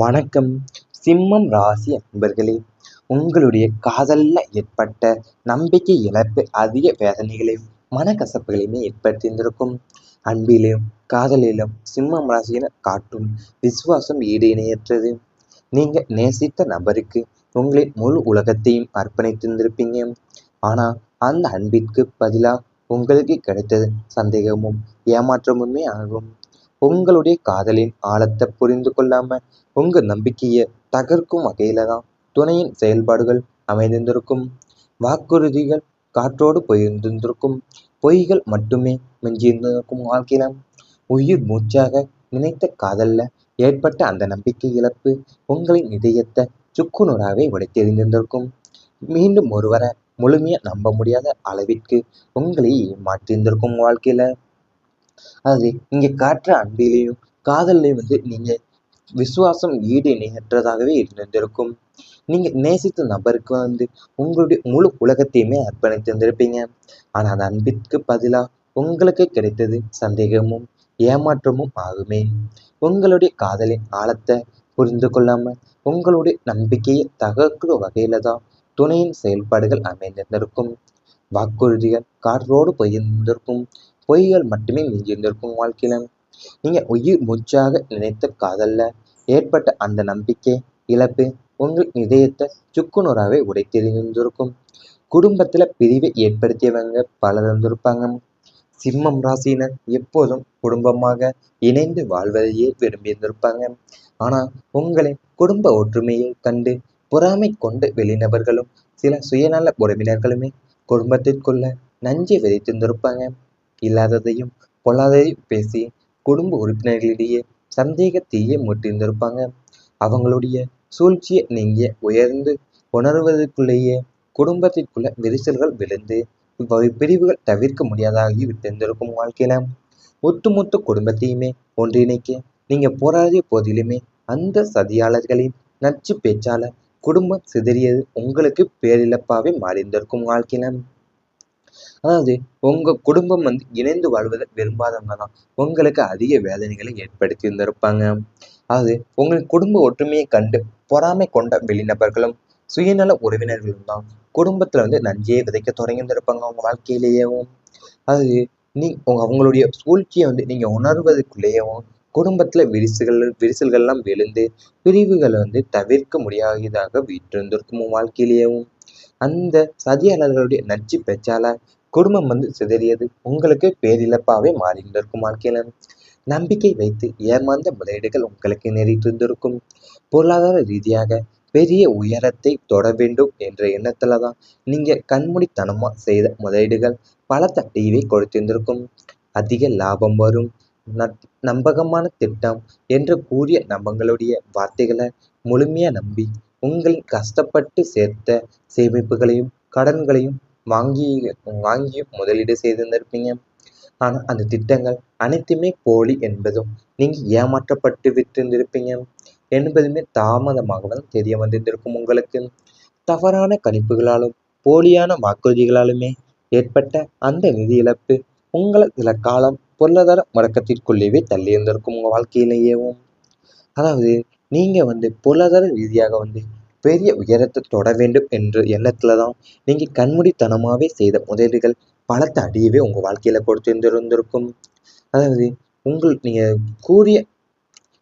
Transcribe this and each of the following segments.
வணக்கம். சிம்மம் ராசி அன்பர்களே, உங்களுடைய காதல்ல ஏற்பட்ட நம்பிக்கை இழப்பு அதிக வேதனைகளையும் மனக்கசப்புகளையுமே ஏற்படுத்தியிருந்திருக்கும். அன்பிலும் காதலிலும் சிம்மம் ராசியினர் காட்டும் விசுவாசம் ஈடு இணையற்றது. நீங்க நேசித்த நபருக்கு உங்களின் முழு உலகத்தையும் அர்ப்பணித்திருந்திருப்பீங்க. ஆனா அந்த அன்பிற்கு பதிலா உங்களுக்கு கிடைத்தது சந்தேகமும் ஏமாற்றமுமே ஆகும். உங்களுடைய காதலின் ஆழத்தை புரிந்து கொள்ளாம உங்க நம்பிக்கையை தகர்க்கும் வகையில தான் துணையின் செயல்பாடுகள் அமைந்திருந்திருக்கும். வாக்குறுதிகள் காற்றோடு போயிருந்திருக்கும். பொய்கள் மட்டுமே மிஞ்சியிருந்திருக்கும். வாழ்க்கையில உயிர் மூச்சாக நினைத்த காதல்ல ஏற்பட்ட அந்த நம்பிக்கை இழப்பு உங்களின் இதயத்தை சுக்குநூறாவே உடைத்தெறிந்திருந்திருக்கும். மீண்டும் ஒருவரை முழுமையா நம்ப முடியாத அளவிற்கு உங்களை மாற்றியிருந்திருக்கும். வாழ்க்கையில அது நீங்க காட்டுற அன்பிலையும் காதல்லையும் நீங்க விசுவாசம் ஈடு இணையற்றதாகவே இருந்திருக்கும். நீங்க நேசித்த நபருக்கு உங்களுடைய முழு உலகத்தையுமே அர்ப்பணித்திருந்திருப்பீங்க. ஆனா அந்த அன்பிற்கு பதிலா உங்களுக்கு கிடைத்தது சந்தேகமும் ஏமாற்றமும் ஆகுமே. உங்களுடைய காதலின் ஆழத்தை புரிந்து கொள்ளாம உங்களுடைய நம்பிக்கையை தகர்க்கிற வகையில தான் துணையின் செயல்பாடுகள் அமைந்திருந்திருக்கும். வாக்குறுதிகள் காற்றோடு போயிருந்திருக்கும். பொய்கள் மட்டுமே மிஞ்சியிருந்திருக்கும். வாழ்க்கையில நீங்க உயிர் மூச்சாக நினைத்த காதல்ல ஏற்பட்ட அந்த நம்பிக்கை இழப்பு உங்கள் இதயத்தை சுக்குநூறாவே உடைத்தெறிந்திருக்கும். குடும்பத்துல பிரிவை ஏற்படுத்தியவங்க பலர் இருந்திருப்பாங்க. சிம்மம் ராசியினர் எப்போதும் குடும்பமாக இணைந்து வாழ்வதையே விரும்பியிருந்திருப்பாங்க. ஆனா உங்களின் குடும்ப ஒற்றுமையை கண்டு பொறாமை கொண்ட வெளிநபர்களும் சில சுயநல உறவினர்களுமே குடும்பத்திற்குள்ள நஞ்சை விதைத்திருந்திருப்பாங்க. இல்லாததையும் பொல்லாததையும் பேசி குடும்ப உறுப்பினர்களிடையே சந்தேக தீயை மூட்டியிருந்திருப்பாங்க. அவங்களுடைய சூழ்ச்சியை நீங்க உயர்ந்து உணர்வதற்குள்ளேயே குடும்பத்திற்குள்ள விரிசல்கள் விழுந்து பிரிவுகள் தவிர்க்க முடியாதாகி விட்டிருந்திருக்கும். வாழ்க்கையில ஒட்டுமொத்த குடும்பத்தையுமே ஒன்றிணைக்க நீங்க போராடிய போதிலுமே அந்த சதியாளர்களின் நச்சு பேச்சால குடும்பம் சிதறியது உங்களுக்கு பேரிழப்பாவே மாறியிருந்திருக்கும். வாழ்க்கையில அதாவது உங்க குடும்பம் இணைந்து வாழ்வதை விரும்பாதவங்க தான் உங்களுக்கு அதிக வேதனைகளை ஏற்படுத்தி இருந்திருப்பாங்க. அதாவது உங்கள் குடும்ப ஒற்றுமையை கண்டு பொறாமை கொண்ட வெளிநபர்களும் சுயநல உறவினர்களும் தான் குடும்பத்துல நஞ்சையே விதைக்க தொடங்கியிருந்திருப்பாங்க அவங்க வாழ்க்கையிலேயேவும். அது அவங்களுடைய சூழ்ச்சியை நீங்க உணர்வதற்குள்ளேயேவும் குடும்பத்துல விரிசல்கள்லாம் விழுந்து பிரிவுகளை தவிர்க்க முடியாததாக விட்டிருந்திருக்கும் வாழ்க்கையிலேயேவும். அந்த சதியாளர்களுடைய நச்சு பேச்சால குடும்பம் சிதறியது உங்களுக்கு பேரிழப்பாவே மாறியிருந்திருக்கும். வாழ்க்கையில நம்பிக்கை வைத்து ஏமாந்த முதலீடுகள் உங்களுக்கு நேரிட்டிருந்திருக்கும். பொருளாதார ரீதியாக பெரிய உயரத்தை தொட வேண்டும் என்ற எண்ணத்துல தான் நீங்க கண்மூடித்தனமா செய்த முதலீடுகள் பல தட்டியவே கொடுத்திருந்திருக்கும். அதிக லாபம் வரும் நம்பகமான திட்டம் என்று கூறிய நம்பங்களுடைய வார்த்தைகளை முழுமையா நம்பி உங்களின் கஷ்டப்பட்டு சேர்த்த சேமிப்புகளையும் கடன்களையும் வாங்கியும் முதலீடு செய்திருந்திருப்பீங்க. ஆனா அந்த திட்டங்கள் அனைத்துமே போலி என்பதும் நீங்க ஏமாற்றப்பட்டு விட்டிருந்திருப்பீங்க என்பதுமே தாமதமாக தான் தெரிய வந்திருந்திருக்கும் உங்களுக்கு. தவறான கணிப்புகளாலும் போலியான வாக்குறுதிகளாலுமே ஏற்பட்ட அந்த நிதி இழப்பு உங்களை சில காலம் பொருளாதார முடக்கத்திற்குள்ளேயே தள்ளி இருந்திருக்கும் உங்க வாழ்க்கையிலேயேவும். அதாவது நீங்க பொருளாதார ரீதியாக பெரிய உயரத்தை தொட வேண்டும் என்ற எண்ணத்துல தான் நீங்க கண்மூடித்தனமாவே செய்த முதலீடுகள் பலத்த அடியவே உங்க வாழ்க்கையில கொடுத்திருந்திருக்கும். அதாவது நீங்க கூறிய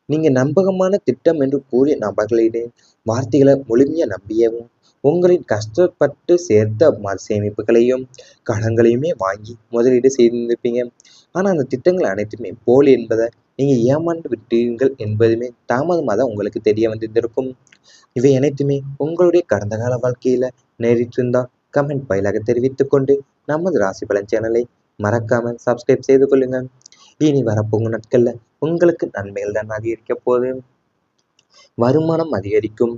நீங்க நம்பகமான திட்டம் என்று கூறிய நபர்களிடையே வார்த்தைகளை முழுமையா நம்பியவும் உங்களின் கஷ்டப்பட்டு சேர்த்த சேமிப்புகளையும் கடன்களையுமே வாங்கி முதலீடு செய்திருந்திருப்பீங்க. ஆனா அந்த திட்டங்கள் அனைத்துமே போலி என்பதை நீங்க ஏமாந்து விட்டீர்கள் என்பதுமே தாமதமாக தான் உங்களுக்கு தெரிய வந்திருந்திருக்கும். இவை அனைத்துமே உங்களுடைய கடந்த கால வாழ்க்கையில நேரிட்டிருந்தால் கமெண்ட் வாயிலாக தெரிவித்துக் கொண்டு நமது ராசி பலன் சேனலை மறக்காம சப்ஸ்கிரைப் செய்து கொள்ளுங்க. இனி வரப்போகும் நாட்கள்ல உங்களுக்கு நன்மைகள் தான் அதிகரிக்க போது. வருமானம் அதிகரிக்கும்.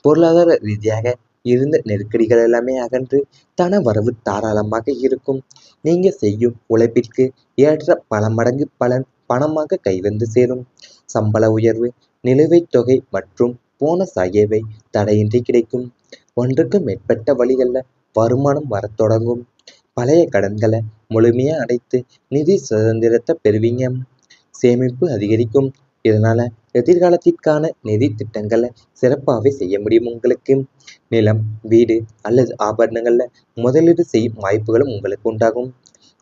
பொருளாதார ரீதியாக இருந்த நெருக்கடிகள் எல்லாமே அகன்று தன வரவு தாராளமாக இருக்கும். நீங்க செய்யும் உழைப்பிற்கு ஏற்ற பல மடங்கு பலன் பணமாக கைவந்து சேரும். சம்பள உயர்வு, நிலுவைத் தொகை மற்றும் போனஸ் ஆகியவை தடையின்றி கிடைக்கும். ஒன்றுக்கு மேற்பட்ட வழிகள்ல வருமானம் வரத் தொடங்கும். பழைய கடன்களை முழுமையா அடைத்து நிதி சுதந்திரத்தை பெறுவீங்க. சேமிப்பு அதிகரிக்கும். இதனால எதிர்காலத்திற்கான நிதி திட்டங்களை சிறப்பாகவே செய்ய முடியும். உங்களுக்கு நிலம், வீடு அல்லது ஆபரணங்கள்ல முதலீடு செய்யும் வாய்ப்புகளும் உங்களுக்கு உண்டாகும்.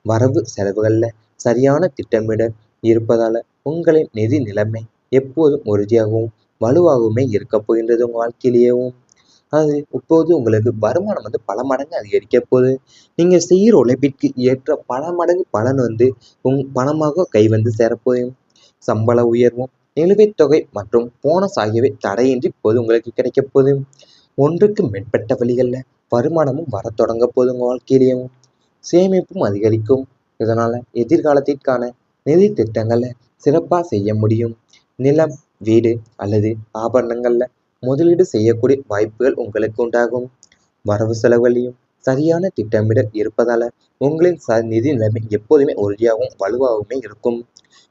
வரவு செலவுகள்ல சரியான திட்டமிடல் இருப்பதால உங்களின் நிதி நிலைமை எப்போதும் உறுதியாகவும் வலுவாகவுமே இருக்க போகின்றது. உங்க வாழ்க்கையிலேயும் அது இப்போது உங்களுக்கு வருமானம் பல மடங்கு அதிகரிக்க போகுது. நீங்க செய்கிற உழைப்பிற்கு ஏற்ற பல மடங்கு பலன் பணமாக கை சேரப்போகுது. சம்பள உயர்வும், நிலுவைத் தொகை மற்றும் போனஸ் ஆகியவை தடையின்றி இப்போது உங்களுக்கு கிடைக்க போகுது. ஒன்றுக்கு மேற்பட்ட வழிகள்ல வருமானமும் வர தொடங்க போகுது. உங்க வாழ்க்கையிலேயும் சேமிப்பும் அதிகரிக்கும். இதனால எதிர்காலத்திற்கான நிதி திட்டங்களை சிறப்பா செய்ய முடியும். நிலம், வீடு அல்லது ஆபரணங்கள்ல முதலீடு செய்யக்கூடிய வாய்ப்புகள் உங்களுக்கு உண்டாகும். வரவு செலவுகளையும் சரியான திட்டமிடல் இருப்பதால உங்களின் நிதி நிலைமை எப்போதுமே உறுதியாகவும் வலுவாகவுமே இருக்கும்.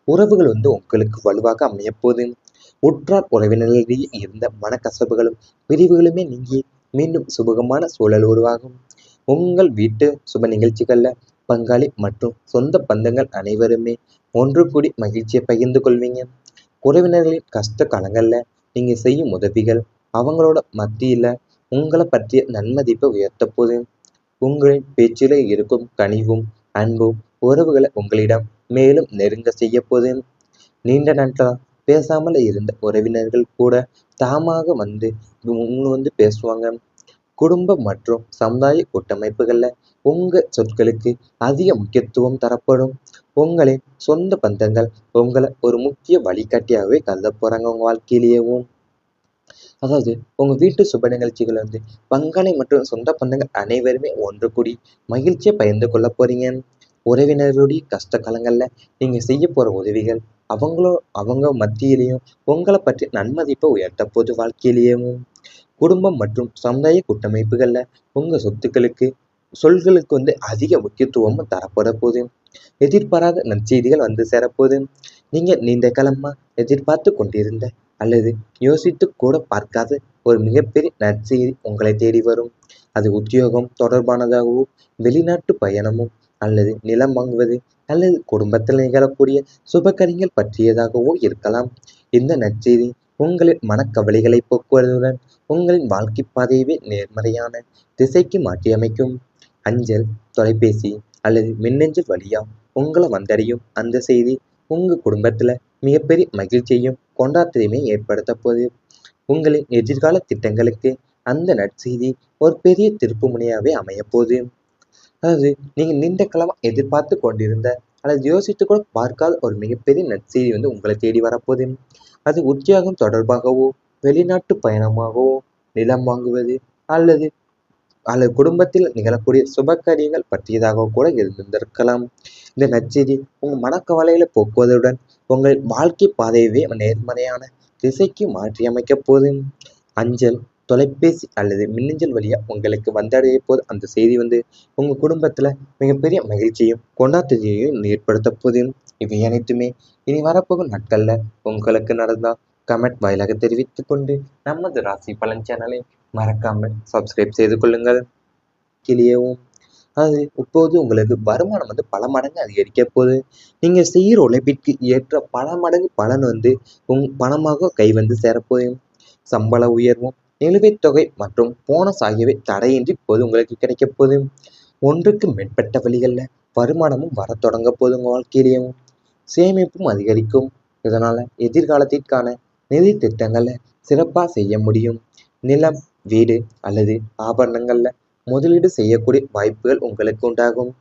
உறவுகள் உங்களுக்கு வலுவாக அமையப்போகுது. உற்றார் உறவினர்களிடையே இருந்த மனக்கசப்புகளும் பிரிவுகளுமே நீங்கி மீண்டும் சுமூகமான சூழல் உருவாகும். உங்கள் வீட்டு சுப நிகழ்ச்சிகள்ல பங்காளி மற்றும் சொந்த பந்தங்கள் அனைவருமே ஒன்று கூடி மகிழ்ச்சியை பகிர்ந்து கொள்வீங்க. உறவினர்களின் கஷ்ட காலங்கள்ல நீங்க செய்யும் உதவிகள் அவங்களோட மத்தியில உங்களை பற்றிய நன்மதிப்பை உயர்த்த போது. உங்களின் பேச்சில இருக்கும் கனிவும் அன்பும் உறவுகளை உங்களிடம் மேலும் நெருங்க செய்ய போது. நீண்ட நாட்களா பேசாமல் இருந்த உறவினர்கள் கூட தாமாக பேசுவாங்க. குடும்பம் மற்றும் சமுதாய கூட்டமைப்புகள்ல உங்க சொற்களுக்கு அதிக முக்கியத்துவம் தரப்படும். உங்களின் சொந்த பந்தங்கள் உங்களை ஒரு முக்கிய வழிகாட்டியாகவே கருத போறாங்க உங்க வாழ்க்கையிலேயும். அதாவது உங்க வீட்டு சுப நிகழ்ச்சிகள் பங்காளி மற்றும் சொந்த பந்தங்கள் அனைவருமே ஒன்று கூடி மகிழ்ச்சியை பகிர்ந்து கொள்ள போறீங்க. உறவினர்களுடைய கஷ்ட காலங்கள்ல நீங்க செய்ய போற உதவிகள் அவங்க மத்தியிலையும் உங்களை பற்றி நன்மதிப்பை உயர்த்த போது. வாழ்க்கையிலேயும் குடும்பம் மற்றும் சமுதாய கூட்டமைப்புகள்ல உங்க சொல்களுக்கு அதிக முக்கியத்துவமும் தரப்பட போகுது. எதிர்பாராத நற்செய்திகள் சேரப்போகுது. நீங்க நீண்ட காலமா எதிர்பார்த்து கொண்டிருந்த அல்லது யோசித்து கூட பார்க்காத ஒரு மிகப்பெரிய நற்செய்தி உங்களை தேடி வரும். அது உத்தியோகம் தொடர்பானதாகவோ, வெளிநாட்டு பயணமும் அல்லது நிலம் வாங்குவது அல்லது குடும்பத்தில் நிகழக்கூடிய சுபகாரியங்கள் பற்றியதாகவோ இருக்கலாம். இந்த நற்செய்தி உங்களின் மனக்கவலைகளை போக்குவதுடன் உங்களின் வாழ்க்கை பாதையவே நேர்மறையான திசைக்கு மாற்றியமைக்கும். அஞ்சல், தொலைபேசி அல்லது மின்னஞ்சல் வழியா உங்களை வந்தடையும் அந்த செய்தி உங்க குடும்பத்துல மிகப்பெரிய மகிழ்ச்சியையும் கொண்டாட்டத்தையுமே ஏற்படுத்த போகுது. உங்களின் எதிர்கால திட்டங்களுக்கு அந்த நற்செய்தி ஒரு பெரிய திருப்பு முனையாவே அமைய போகுது. அதாவது நீங்க நீண்ட காலமா எதிர்பார்த்து கொண்டிருந்த அல்லது யோசித்து கூட பார்க்காத ஒரு மிகப்பெரிய நற்செய்தி உங்களை தேடி வரப்போகுது. அது உத்தியோகம் தொடர்பாகவோ, வெளிநாட்டு பயணமாகவோ, நிலம் வாங்குவது அல்லது அல்லது குடும்பத்தில் நிகழக்கூடிய சுபகாரியங்கள் பற்றியதாக கூட இருந்திருக்கலாம். இந்த நற்செய்தி உங்க மனக்கவலையில போக்குவதுடன் உங்கள் வாழ்க்கை பாதையவே நேர்மறையான திசைக்கு மாற்றியமைக்க போது. அஞ்சல், தொலைபேசி அல்லது மின்னஞ்சல் வழியா உங்களுக்கு வந்தடைய போது அந்த செய்தி உங்க குடும்பத்துல மிகப்பெரிய மகிழ்ச்சியும் கொண்டாட்டத்தையும் ஏற்படுத்த போது. இவை அனைத்துமே இனி வரப்போகும் நாட்கள்ல உங்களுக்கு நடந்தா கமெண்ட் வாயிலாக தெரிவித்துக் கொண்டு நமது ராசி பலன் சேனலை மறக்காமல் சப்ஸ்கிரைப் செய்து கொள்ளுங்கள். கிளியவும் அது இப்போது உங்களுக்கு வருமானம் பல மடங்கு அதிகரிக்க போகுது. நீங்க செய்கிற உழைப்பிற்கு ஏற்ற பல மடங்கு பலன் பணமாக கை சேரப்போகும். சம்பள உயர்வும், நிலுவைத் தொகை மற்றும் போனஸ் ஆகியவை தடையின்றி இப்போது உங்களுக்கு கிடைக்க போகுது. ஒன்றுக்கு மேற்பட்ட வழிகள்ல வருமானமும் வர தொடங்க போகுது. உங்க வாழ்க்கையிலேயும் சேமிப்பும் அதிகரிக்கும். இதனால எதிர்காலத்திற்கான நிதி திட்டங்களை சிறப்பா செய்ய முடியும். நிலம், வீடு அல்லது ஆபரணங்கள்ல முதலீடு செய்யக்கூடிய வாய்ப்புகள் உங்களுக்கு உண்டாகும்.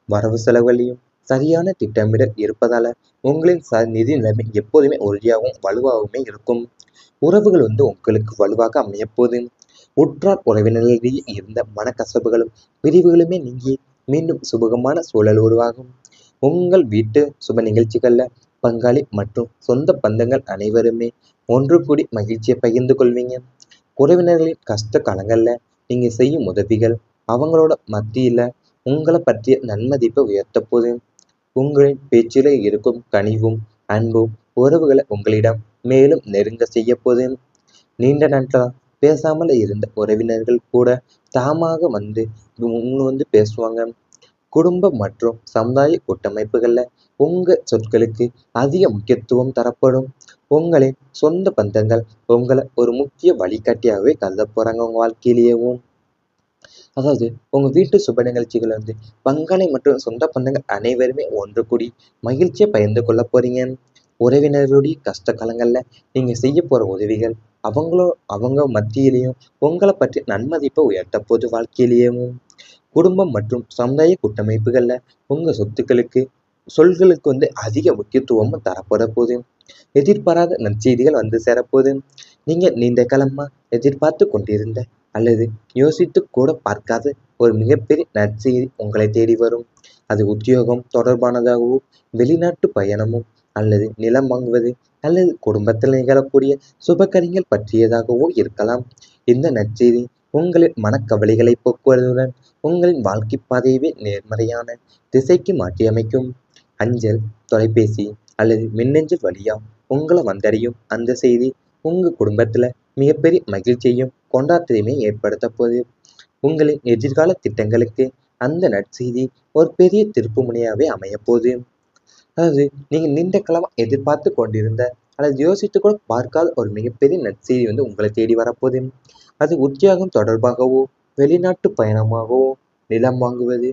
வரவு செலவுகளையும் சரியான திட்டமிடல் இருப்பதால உங்களின் நிதி நிலைமை எப்போதுமே உறுதியாகவும் வலுவாகவுமே இருக்கும். உறவுகள் உங்களுக்கு வலுவாக அமையப்போகுது. உற்றார் உறவினர்களிடையே இருந்த மனக்கசப்புகளும் பிரிவுகளுமே நீங்கி மீண்டும் சுமூகமான சூழல் உருவாகும். உங்கள் வீட்டு சுப நிகழ்ச்சிகள்ல பங்காளி மற்றும் சொந்த பந்தங்கள் அனைவருமே ஒன்று கூடி மகிழ்ச்சியை பகிர்ந்து கொள்வீங்க. உறவினர்களின் கஷ்ட காலங்கள்ல நீங்க செய்யும் உதவிகள் அவங்களோட மத்தியில உங்களை பற்றிய நன்மதிப்பை உயர்த்த போது. உங்களின் பேச்சில இருக்கும் கனிவும் அன்பும் உறவுகளை உங்களிடம் மேலும் நெருங்க செய்ய போது. நீண்ட நாட்களா பேசாமல் இருந்த உறவினர்கள் கூட தாமாக பேசுவாங்க. குடும்பம் மற்றும் சமுதாய கூட்டமைப்புகள்ல உங்க சொற்களுக்கு அதிக முக்கியத்துவம் தரப்படும். உங்களின் சொந்த பந்தங்கள் உங்களை ஒரு முக்கிய வழிகாட்டியாகவே கருத போறாங்க உங்க வாழ்க்கையிலேயேவும். அதாவது உங்க வீட்டு சுப நிகழ்ச்சிகள் வந்து பங்காளி மற்றும் சொந்த பந்தங்கள் அனைவருமே ஒன்று கூடி மகிழ்ச்சியை பகிர்ந்து கொள்ள போறீங்க. உறவினர்களுடைய கஷ்ட காலங்கள்ல நீங்க செய்ய போற உதவிகள் அவங்க மத்தியிலையும் உங்களை பற்றி நன்மதிப்பை உயர்த்த போது வாழ்க்கையிலேயும். குடும்பம் மற்றும் சமுதாய கூட்டமைப்புகள்ல உங்க சொத்துக்களுக்கு சொல்களுக்கு வந்து அதிக முக்கியத்துவமும் தரப்பட போகுது. எதிர்பாராத நற்செய்திகள் வந்து சேரப்போகுது. நீங்க நீண்ட காலமா எதிர்பார்த்து கொண்டிருந்த அல்லது யோசித்து கூட பார்க்காத ஒரு மிகப்பெரிய நற்செய்தி உங்களை தேடி வரும். அது உத்தியோகம் தொடர்பானதாகவோ, வெளிநாட்டு பயணமும் அல்லது நிலம் வாங்குவது அல்லது குடும்பத்தில் நிகழக்கூடிய சுபகாரியங்கள் பற்றியதாகவோ இருக்கலாம். இந்த நற்செய்தி உங்களின் மனக்கவலைகளை போக்குவதுடன் உங்களின் வாழ்க்கை பாதையவே நேர்மறையான திசைக்கு மாற்றியமைக்கும். அஞ்சல், தொலைபேசி அல்லது மின்னஞ்சல் வழியா உங்களை வந்தடையும் அந்த செய்தி உங்க குடும்பத்துல மிகப்பெரிய மகிழ்ச்சியையும் கொண்டாட்டத்தையுமே ஏற்படுத்த போகுது. உங்களின் எதிர்கால திட்டங்களுக்கு அந்த நற்செய்தி ஒரு பெரிய திருப்பு முனையாவே அமைய போகுது. அதாவது நீங்க நீண்ட காலமா எதிர்பார்த்து கொண்டிருந்த அல்லது யோசித்து கூட பார்க்காத ஒரு மிகப்பெரிய நற்செய்தி வந்து உங்களை தேடி வரப்போகுது. அது உத்தியோகம் தொடர்பாகவோ, வெளிநாட்டு பயணமாகவோ, நிலம் வாங்குவது